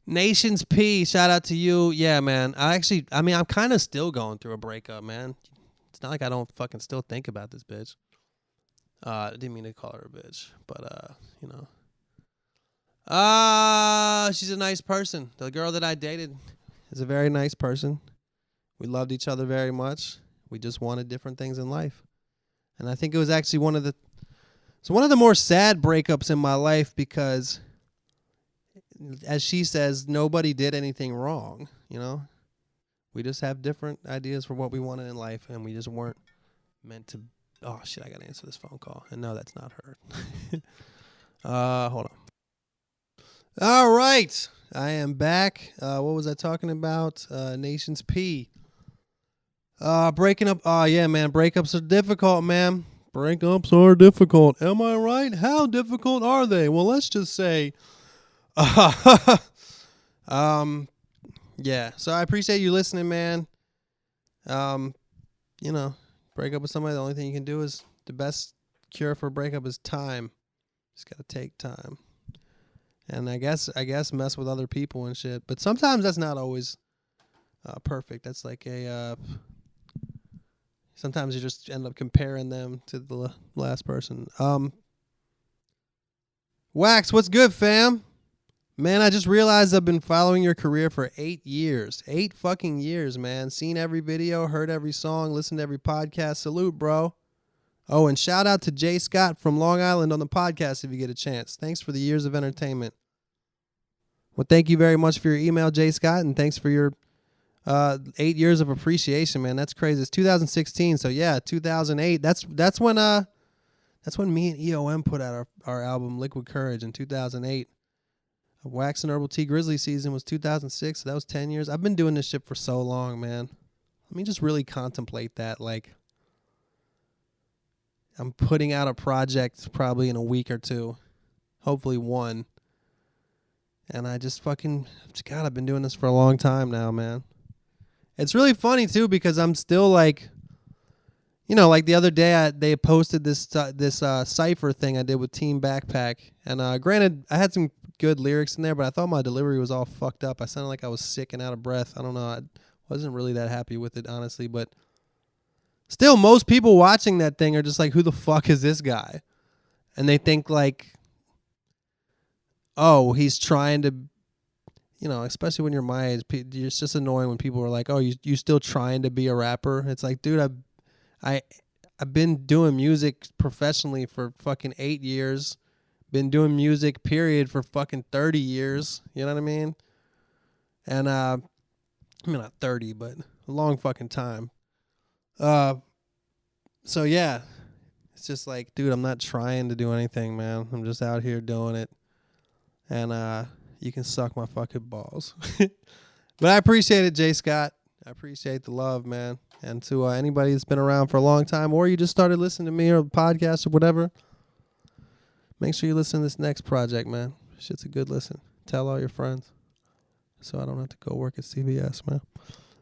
Nations P, shout out to you. Yeah, man. I'm kind of still going through a breakup, man. It's not like I don't fucking still think about this bitch. I didn't mean to call her a bitch, but you know. She's a nice person. The girl that I dated is a very nice person. We loved each other very much. We just wanted different things in life. And I think it was actually one of the more sad breakups in my life because, as she says, nobody did anything wrong, you know? We just have different ideas for what we wanted in life, and we just weren't meant to. Oh, shit, I got to answer this phone call. And no, that's not her. Hold on. All right. I am back. What was I talking about? Nations P. Breaking up. Oh, yeah, man. Breakups are difficult, man. Breakups are difficult. Am I right? How difficult are they? Well, let's just say. Yeah. So I appreciate you listening, man. You know, break up with somebody, the only thing you can do is the best cure for a breakup is time. Just gotta take time. And I guess mess with other people and shit. But sometimes that's not always perfect. That's like sometimes you just end up comparing them to the last person. Wax, what's good, fam? Man, I just realized I've been following your career for 8 years. 8 fucking years, man. Seen every video, heard every song, listened to every podcast. Salute, bro. Oh, and shout out to Jay Scott from Long Island on the podcast if you get a chance. Thanks for the years of entertainment. Well, thank you very much for your email, Jay Scott, and thanks for your 8 years of appreciation, man. That's crazy. It's 2016, so yeah, 2008. That's when me and EOM put out our album Liquid Courage in 2008. Wax and Herbal Tea Grizzly season was 2006, so that was 10 years. I've been doing this shit for so long, man. Let me just really contemplate that. Like, I'm putting out a project probably in a week or two, hopefully one. And I just fucking, God, I've been doing this for a long time now, man. It's really funny, too, because I'm still like, you know, like the other day they posted this Cypher thing I did with Team Backpack. And granted, I had some good lyrics in there, but I thought my delivery was all fucked up. I sounded like I was sick and out of breath. I don't know. I wasn't really that happy with it, honestly. But still, most people watching that thing are just like, who the fuck is this guy? And they think like, oh, he's trying to, you know, especially when you're my age, it's just annoying when people are like, oh, you still trying to be a rapper? It's like, dude, I've been doing music professionally for fucking 8 years. Been doing music, period, for fucking 30 years. You know what I mean? And, I mean, not 30, but a long fucking time. So, yeah. It's just like, dude, I'm not trying to do anything, man. I'm just out here doing it. And, you can suck my fucking balls. But I appreciate it, Jay Scott. I appreciate the love, man. And to anybody that's been around for a long time, or you just started listening to me or the podcast or whatever, make sure you listen to this next project, man. Shit's a good listen. Tell all your friends so I don't have to go work at CVS, man.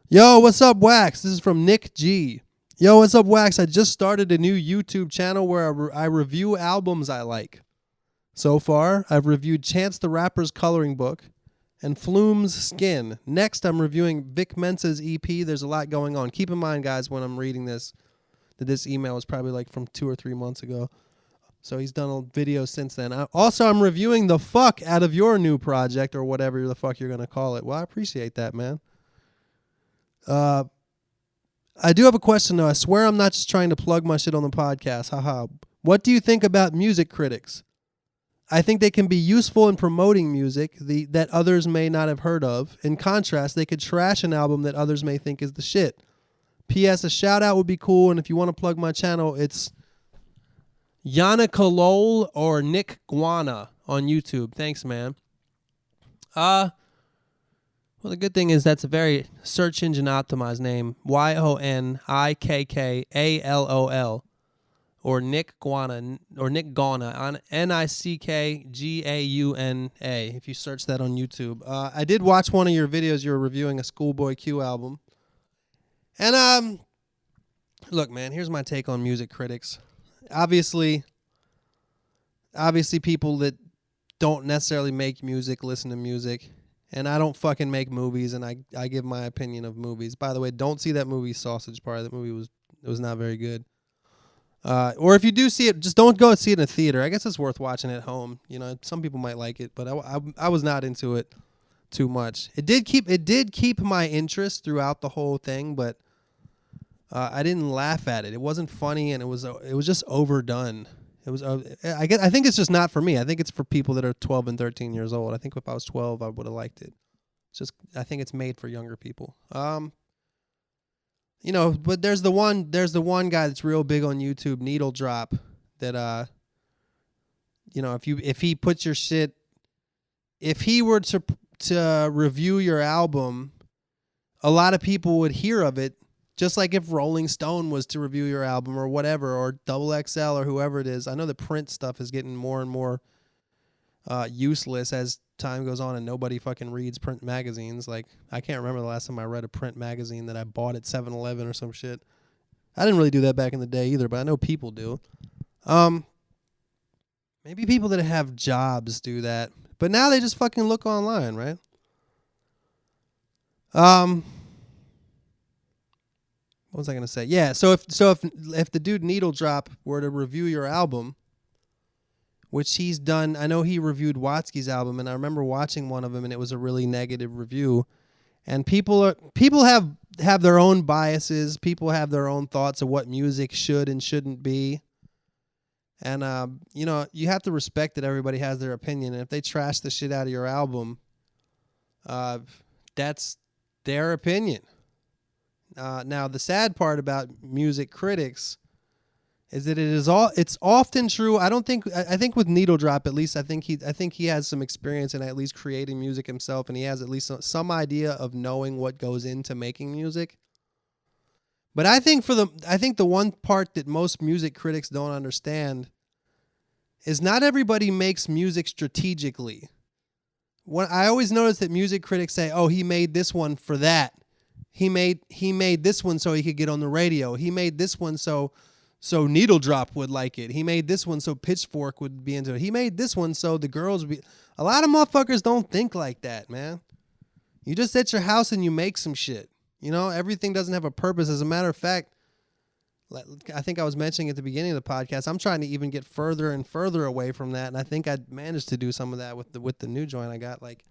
Yo, what's up, Wax? This is from Nick G. Yo, what's up, Wax? I just started a new YouTube channel where I review albums I like. So far, I've reviewed Chance the Rapper's Coloring Book and Flume's Skin. Next, I'm reviewing Vic Mensa's EP. There's a lot going on. Keep in mind, guys, when I'm reading this, that this email was probably like from 2 or 3 months ago. So he's done a video since then. I'm reviewing the fuck out of your new project or whatever the fuck you're going to call it. Well, I appreciate that, man. I do have a question, though. I swear I'm not just trying to plug my shit on the podcast. Haha. What do you think about music critics? I think they can be useful in promoting music that others may not have heard of. In contrast, they could trash an album that others may think is the shit. P.S. A shout-out would be cool, and if you want to plug my channel, it's Yana Kalol or Nick Guana on YouTube. Thanks, man. Well, the good thing is that's a very search engine optimized name. YONIKKALOL. Or Nick Guana, or Nick Gauna, on NICKGAUNA, if you search that on YouTube. I did watch one of your videos. You were reviewing a Schoolboy Q album. And, look, man, here's my take on music critics. Obviously people that don't necessarily make music listen to music. And I don't fucking make movies, and I give my opinion of movies. By the way, don't see that movie Sausage Party. That movie was not very good. Or if you do see it, just don't go and see it in a theater. I guess it's worth watching at home. You know, some people might like it, but I was not into it too much. It did keep my interest throughout the whole thing, but I didn't laugh at it. It wasn't funny, and it was just overdone. It was I think it's just not for me. I think it's for people that are 12 and 13 years old. I think if I was 12, I would have liked it. I think it's made for younger people. You know, but there's the one guy that's real big on YouTube, Needle Drop, that you know, if he puts your shit, if he were to review your album, a lot of people would hear of it, just like if Rolling Stone was to review your album or whatever, or Double XL or whoever it is. I know the print stuff is getting more and more useless as time goes on, and nobody fucking reads print magazines. Like, I can't remember the last time I read a print magazine that I bought at 7-Eleven or some shit. I didn't really do that back in the day either, but I know people do. Maybe people that have jobs do that, but now they just fucking look online, right? What was I gonna say? Yeah, so if the dude Needle Drop were to review your album, which he's done. I know he reviewed Watsky's album, and I remember watching one of them, and it was a really negative review. And people have their own biases. People have their own thoughts of what music should and shouldn't be. And you have to respect that everybody has their opinion. And if they trash the shit out of your album, that's their opinion. Now, the sad part about music critics is that it's often true. I think with Needle Drop, at least, I think he has some experience in at least creating music himself, and he has at least some idea of knowing what goes into making music. But I think the one part that most music critics don't understand is not everybody makes music strategically. I always notice that music critics say, "Oh, he made this one for that. He made this one so he could get on the radio. He made this one so Needle Drop would like it. He made this one so Pitchfork would be into it. He made this one so the girls would be." A lot of motherfuckers don't think like that, man. You just at your house and you make some shit. Everything doesn't have a purpose. As a matter of fact, I think I was mentioning at the beginning of the podcast, I'm trying to even get further and further away from that, and I think I managed to do some of that with the new joint I got. Like,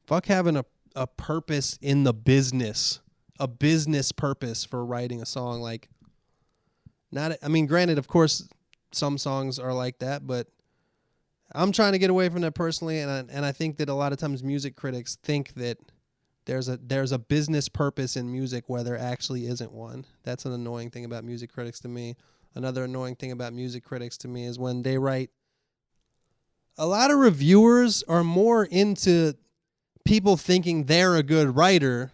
fuck having a purpose in the business, a business purpose for writing a song. Like, granted, of course, some songs are like that, but I'm trying to get away from that personally, and I think that a lot of times music critics think that there's a business purpose in music where there actually isn't one. That's an annoying thing about music critics to me. Another annoying thing about music critics to me is when they write. A lot of reviewers are more into people thinking they're a good writer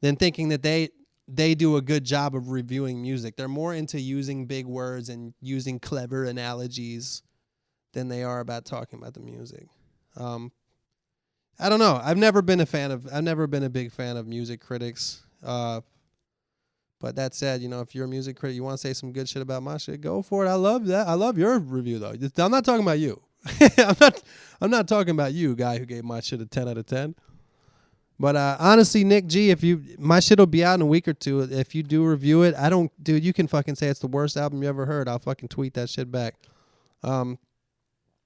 than thinking that they do a good job of reviewing music. They're more into using big words and using clever analogies than they are about talking about the music. I don't know. I've never been a big fan of music critics. But that said, if you're a music critic, you want to say some good shit about my shit, go for it. I love that. I love your review though. I'm not talking about you. I'm not talking about you, guy who gave my shit a 10 out of 10. But honestly, Nick G, my shit will be out in a week or two. If you do review it, dude, you can fucking say it's the worst album you ever heard. I'll fucking tweet that shit back.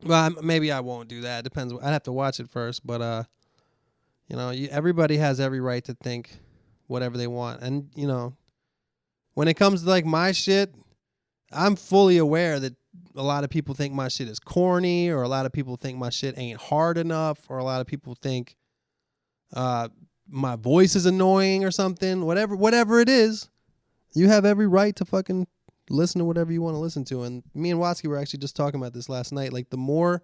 Well, maybe I won't do that. It depends. I'd have to watch it first. But, everybody has every right to think whatever they want. And, when it comes to, like, my shit, I'm fully aware that a lot of people think my shit is corny, or a lot of people think my shit ain't hard enough, or a lot of people think my voice is annoying or something. Whatever it is, you have every right to fucking listen to whatever you want to listen to. And me and Watsky were actually just talking about this last night. Like, the more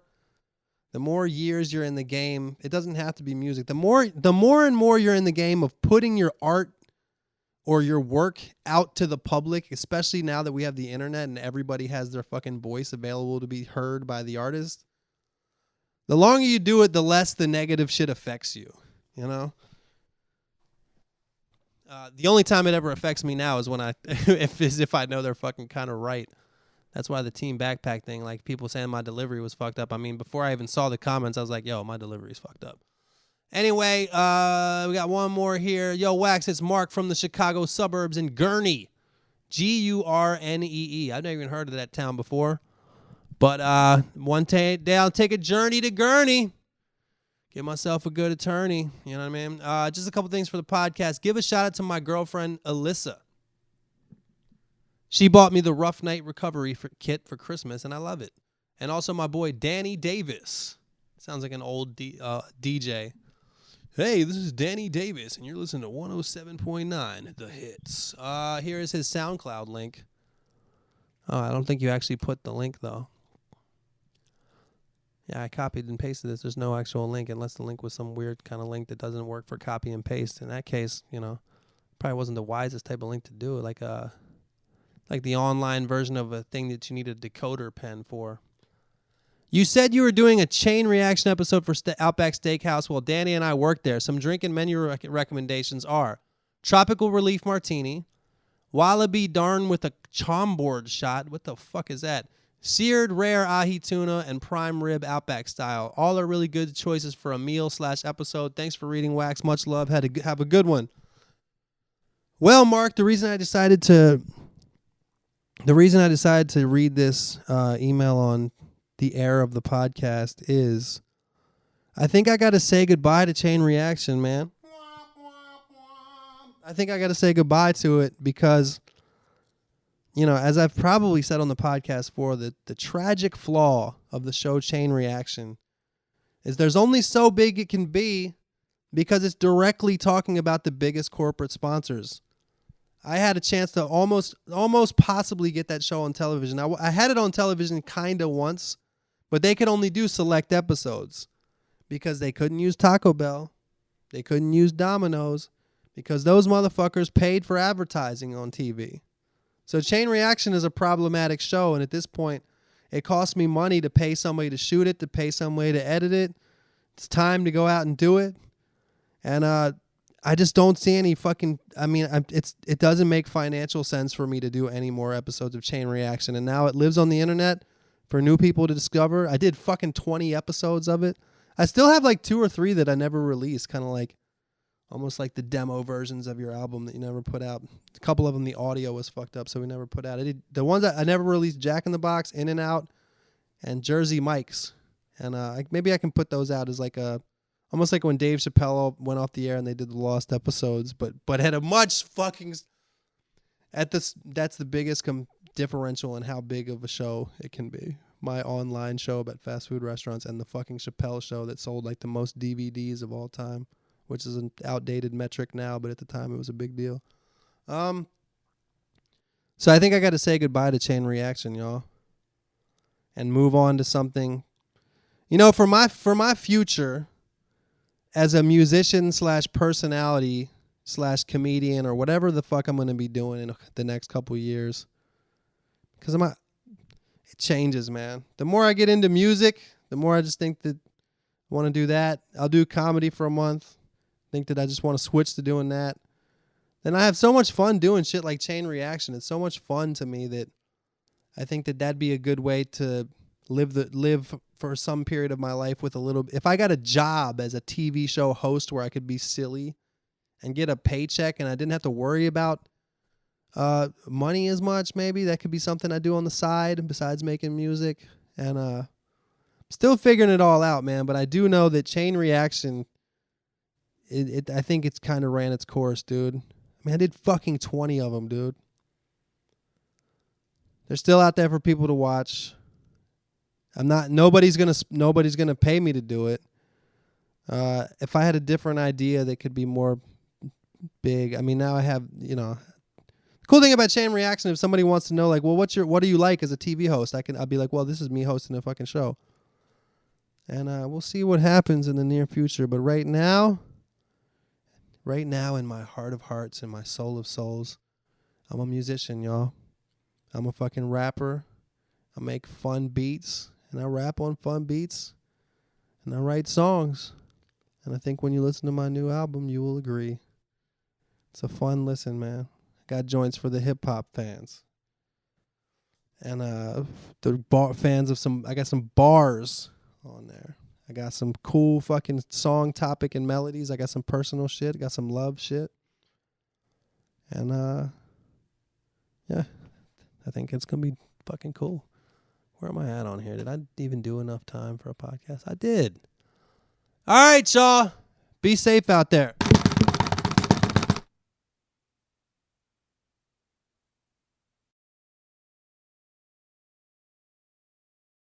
years you're in the game, it doesn't have to be music. The more and more you're in the game of putting your art or your work out to the public, especially now that we have the internet and everybody has their fucking voice available to be heard by the artist. The longer you do it, the less the negative shit affects you, The only time it ever affects me now is when if I know they're fucking kind of right. That's why the team backpack thing, like people saying my delivery was fucked up. I mean, before I even saw the comments, I was like, yo, my delivery's fucked up. Anyway, we got one more here. Yo, Wax, it's Mark from the Chicago suburbs in Gurnee. Gurnee. I've never even heard of that town before. But one day I'll take a journey to Gurnee. Get myself a good attorney. You know what I mean? Just a couple things for the podcast. Give a shout out to my girlfriend, Alyssa. She bought me the Rough Night Recovery kit for Christmas, and I love it. And also my boy, Danny Davis. Sounds like an old DJ. Hey, this is Danny Davis, and you're listening to 107.9 The Hits. Here is his SoundCloud link. Oh, I don't think you actually put the link, though. Yeah, I copied and pasted this. There's no actual link unless the link was some weird kind of link that doesn't work for copy and paste. In that case, probably wasn't the wisest type of link to do. Like the online version of a thing that you need a decoder pen for. You said you were doing a chain reaction episode for Outback Steakhouse. Well, Danny and I worked there. Some drink and menu recommendations are Tropical Relief Martini, Wallaby Darn with a Chomboard shot. What the fuck is that? Seared rare ahi tuna and prime rib Outback style. All are really good choices for a meal/episode. Thanks for reading, Wax. Much love. Have a good one. Well, Mark, the reason I decided to read this email on the air of the podcast is I think I got to say goodbye to Chain Reaction, man. I think I got to say goodbye to it because, you know, as I've probably said on the podcast before, the tragic flaw of the show Chain Reaction is there's only so big it can be because it's directly talking about the biggest corporate sponsors. I had a chance to almost possibly get that show on television. I had it on television kind of once, but they could only do select episodes because they couldn't use Taco Bell. They couldn't use Domino's because those motherfuckers paid for advertising on TV. So Chain Reaction is a problematic show, and at this point, it costs me money to pay somebody to shoot it, to pay somebody to edit it. It's time to go out and do it. And I just don't see any fucking... I mean, it doesn't make financial sense for me to do any more episodes of Chain Reaction. And now it lives on the internet for new people to discover. I did fucking 20 episodes of it. I still have like 2 or 3 that I never released, kind of like almost like the demo versions of your album that you never put out. A couple of them, the audio was fucked up, so we never put out. The ones that I never released, Jack in the Box, In and Out, and Jersey Mike's. And maybe I can put those out as like a, almost like when Dave Chappelle went off the air and they did the lost episodes, but at a much fucking, that's the biggest differential in how big of a show it can be. My online show about fast food restaurants and the fucking Chappelle show that sold like the most DVDs of all time, which is an outdated metric now, but at the time it was a big deal. So I think I got to say goodbye to Chain Reaction, y'all, and move on to something. You know, for my future as a musician / personality / comedian or whatever the fuck I'm going to be doing in the next couple years, because it changes, man. The more I get into music, the more I just think that I want to do that. I'll do comedy for a month. Think that I just want to switch to doing that. Then I have so much fun doing shit like Chain Reaction. It's so much fun to me that I think that that'd be a good way to live for some period of my life with a little. If I got a job as a TV show host where I could be silly and get a paycheck and I didn't have to worry about money as much, maybe that could be something I do on the side besides making music. And still figuring it all out, man. But I do know that Chain Reaction, I think it's kind of ran its course, dude. I mean, I did fucking 20 of them, dude. They're still out there for people to watch. Nobody's gonna pay me to do it. If I had a different idea that could be more big, I mean, now I have, you know. The cool thing about Chain Reaction, if somebody wants to know, like, well, what do you like as a TV host? I'll be like, well, this is me hosting a fucking show. And we'll see what happens in the near future. But right now, in my heart of hearts and my soul of souls, I'm a musician, y'all. I'm a fucking rapper. I make fun beats, and I rap on fun beats, and I write songs. And I think when you listen to my new album, you will agree. It's a fun listen, man. I got joints for the hip-hop fans. And the fans of I got some bars on there. I got some cool fucking song topic and melodies. I got some personal shit. I got some love shit. And yeah, I think it's going to be fucking cool. Where am I at on here? Did I even do enough time for a podcast? I did. All right, y'all. Be safe out there.